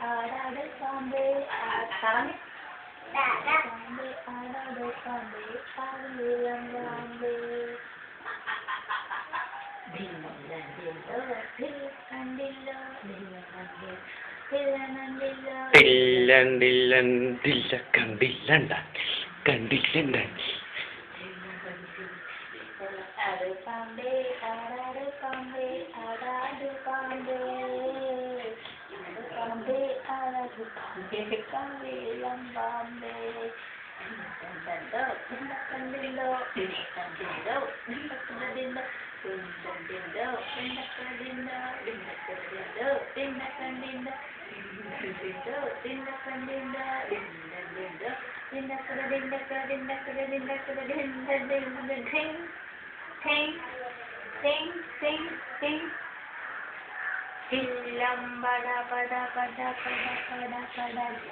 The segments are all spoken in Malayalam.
ആടാട് പാമ്പേ പറഞ്ഞു പാമ്പേ ആടാട് പാമ്പേ ആടിയിളം പാമ്പേ കണ്ടില്ല കണ്ടില്ലണ്ട കണ്ടില്ലണ്ട ആട് പാമ്പേ ആടാട് പാമ്പേ ആടാട് പാമ്പേ ആട് പാമ്പേ ആടാട് പാമ്പേ കാവിളം പാമ്പേ കണ്ടോ കണ്ടില്ലോ കണ്ടില്ലോ കണ്ടില്ലോ കണ്ടില്ലോ കണ്ടില്ലോ കണ്ടില്ലോ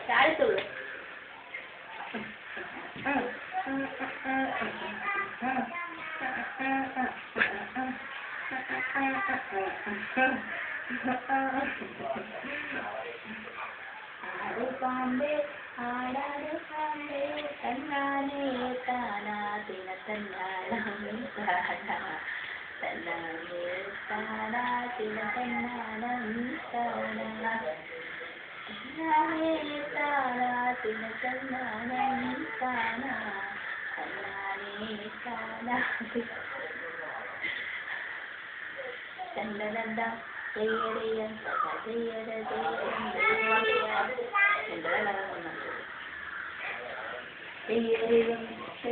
ചാടത്തുള്ളൂ ആട് പാമ്പേ ആടാട് പാമ്പേ തന്നാനേ താനാ തിന തന്നാനം താനാ തന്നാനേ താനാ തിന തന്നാനം താനാ തന്നാനേ താനാ തിന തന്നാനം താനാ തന്നാനേ താനാ തന്നനന്ദ ചെയ്യറിയം ചെയ്യര ചെയ്യരം ചെയ്യറിയം